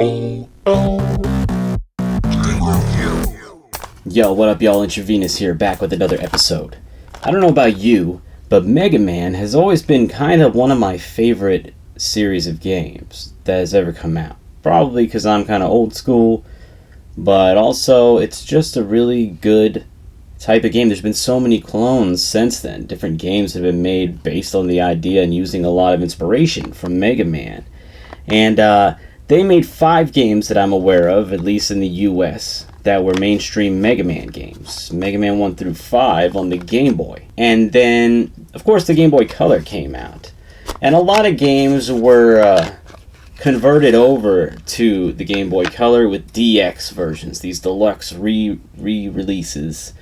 Yo, what up y'all, Intravenous here, back with another episode. I don't know about you, but Mega Man has always been kind of one of my favorite series of games that has ever come out. Probably because I'm kind of old school, but also it's just a really good type of game. There's been so many clones since then. Different games have been made based on the idea and using a lot of inspiration from Mega Man. And they made 5 games that I'm aware of, at least in the US, that were mainstream Mega Man games. Mega Man 1 through 5 on the Game Boy. And then, of course, the Game Boy Color came out. And a lot of games were converted over to the Game Boy Color with DX versions, these deluxe re-releases.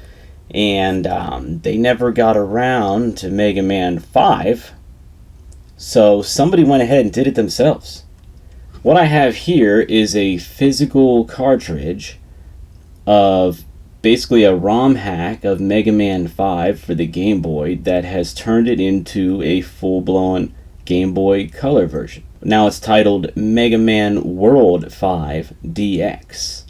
And they never got around to Mega Man 5, so somebody went ahead and did it themselves. What I have here is a physical cartridge of basically a ROM-hack of Mega Man 5 for the Game Boy that has turned it into a full-blown Game Boy Color version. Now it's titled MegaMan World 5 DX.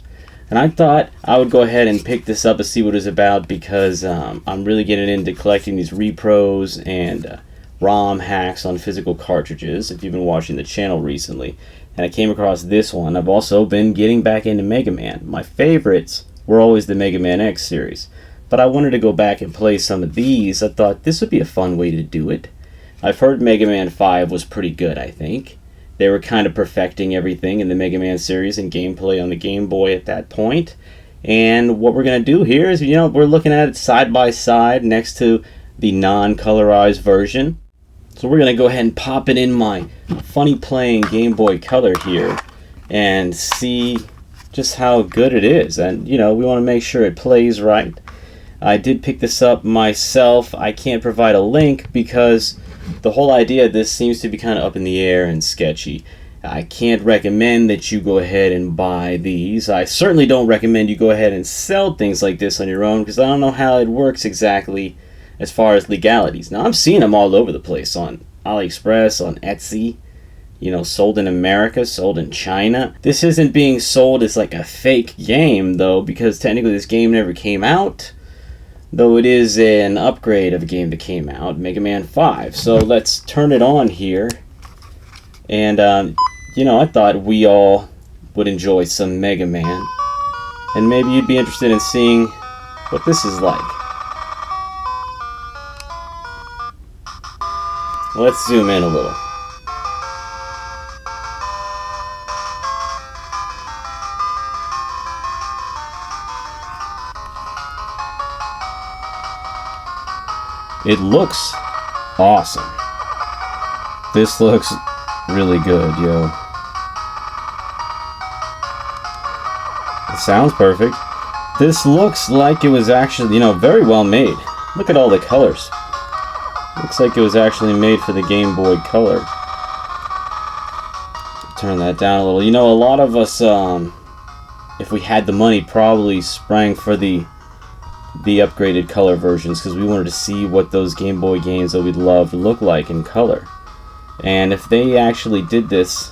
And I thought I would go ahead and pick this up and see what it's about, because I'm really getting into collecting these repros and ROM hacks on physical cartridges, if you've been watching the channel recently. And I came across this one. I've also been getting back into Mega Man. My favorites were always the Mega Man X series, but I wanted to go back and play some of these. I thought this would be a fun way to do it. I've heard Mega Man 5 was pretty good, I think. They were kind of perfecting everything in the Mega Man series and gameplay on the Game Boy at that point. And what we're going to do here is, we're looking at it side by side next to the non-colorized version. So we're going to go ahead and pop it in my funny playing Game Boy Color here and see just how good it is. And, we want to make sure it plays right. I did pick this up myself. I can't provide a link because the whole idea of this seems to be kind of up in the air and sketchy. I can't recommend that you go ahead and buy these. I certainly don't recommend you go ahead and sell things like this on your own, because I don't know how it works exactly as far as legalities. Now, I'm seeing them all over the place on AliExpress, on Etsy, sold in America, sold in China. This isn't being sold as like a fake game, though, because technically this game never came out. Though it is an upgrade of a game that came out, Mega Man 5. So let's turn it on here. And, I thought we all would enjoy some Mega Man. And maybe you'd be interested in seeing what this is like. Let's zoom in a little. It looks awesome. This looks really good, yo. It sounds perfect. This looks like it was actually, very well made. Look at all the colors. Looks like it was actually made for the Game Boy Color. Turn that down a little. A lot of us, if we had the money, probably sprang for the upgraded color versions, because we wanted to see what those Game Boy games that we loved look like in color. And if they actually did this,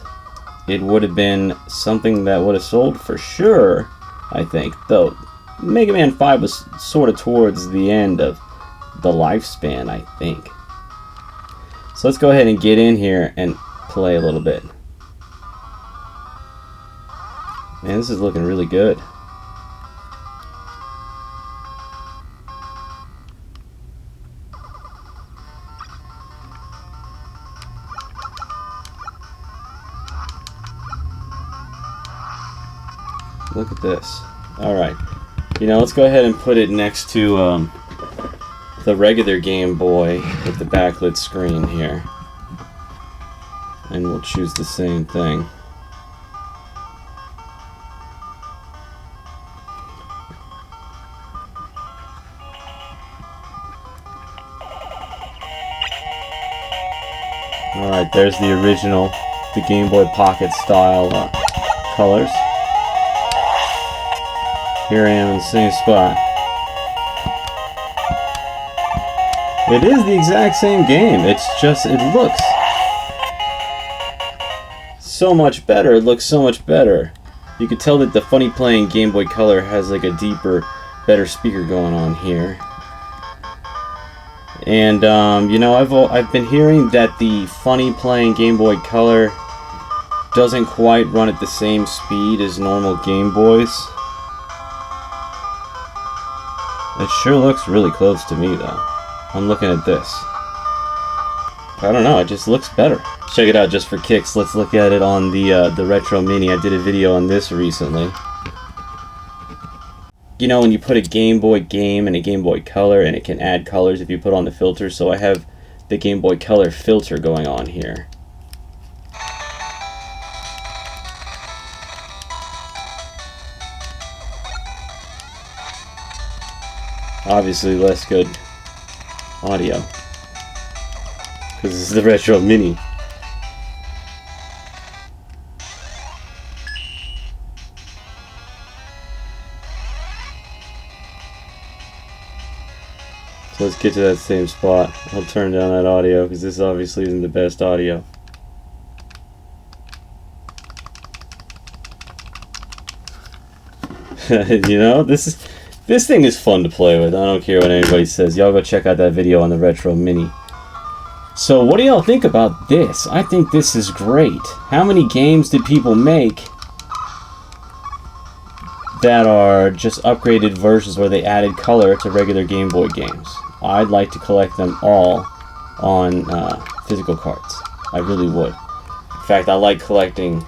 it would have been something that would have sold for sure, I think. Though Mega Man 5 was sort of towards the end of the lifespan, I think. So let's go ahead and get in here and play a little bit. Man, this is looking really good. Look at this. Alright. Let's go ahead and put it next to the regular Game Boy with the backlit screen here. And we'll choose the same thing. Alright, there's the original, the Game Boy Pocket style colors. Here I am in the same spot. It is the exact same game. It's just, it looks so much better. It looks so much better. You could tell that the funny playing Game Boy Color has like a deeper, better speaker going on here. And you know, I've been hearing that the funny playing Game Boy Color doesn't quite run at the same speed as normal Game Boys. It sure looks really close to me though. I'm looking at this. I don't know, it just looks better. Check it out just for kicks. Let's look at it on the Retro Mini. I did a video on this recently. You know, when you put a Game Boy game and a Game Boy Color, and it can add colors if you put on the filter. So I have the Game Boy Color filter going on here. Obviously less good audio, because this is the Retro Mini. So let's get to that same spot. I'll turn down that audio because this obviously isn't the best audio. You know, this thing is fun to play with. I don't care what anybody says. Y'all go check out that video on the Retro Mini. So what do y'all think about this? I think this is great. How many games did people make that are just upgraded versions where they added color to regular Game Boy games? I'd like to collect them all on physical cards. I really would. In fact, I like collecting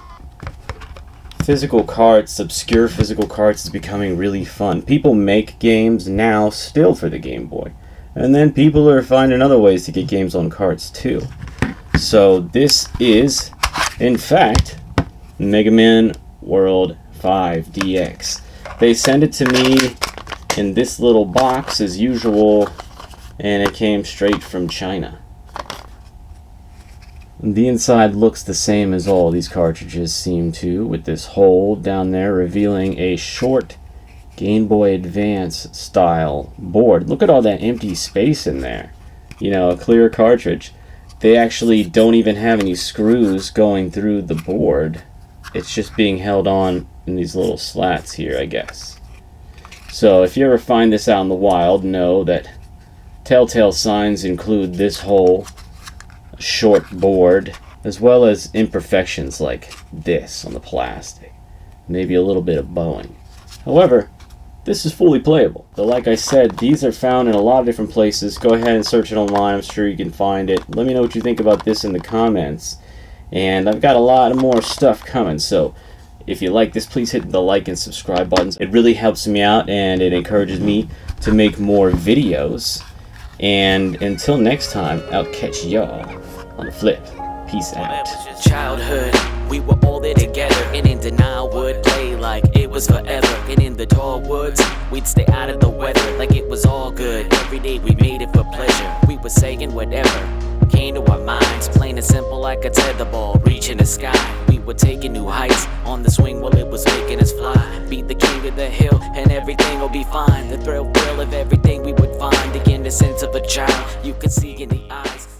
physical cards. Obscure physical cards is becoming really fun. People make games now still for the Game Boy. And then people are finding other ways to get games on cards too. So this is, in fact, MegaMan World 5 DX. They sent it to me in this little box as usual, and it came straight from China. The inside looks the same as all these cartridges seem to, with this hole down there revealing a short Game Boy Advance style board. Look at all that empty space in there. You know, a clear cartridge. They actually don't even have any screws going through the board. It's just being held on in these little slats here, I guess. So if you ever find this out in the wild, know that telltale signs include this hole, a short board, as well as imperfections like this on the plastic. Maybe a little bit of bowing. However, this is fully playable. But like I said, these are found in a lot of different places. Go ahead and search it online. I'm sure you can find it. Let me know what you think about this in the comments. And I've got a lot more stuff coming, so if you like this, please hit the like and subscribe buttons. It really helps me out and it encourages me to make more videos. And until next time, I'll catch y'all on the flip. Peace out. Childhood, we were all there together, and in denial would play like it was forever. And in the tall woods, we'd stay out of the weather like it was all good. Every day we made it for pleasure. We were saying whatever came to our minds, plain and simple like a tetherball reaching the sky. We were taking new heights on the swing while it was making us fly. Beat the king of the hill and everything will be fine. The thrill of everything we would find. The innocence of a child you could see in the eyes.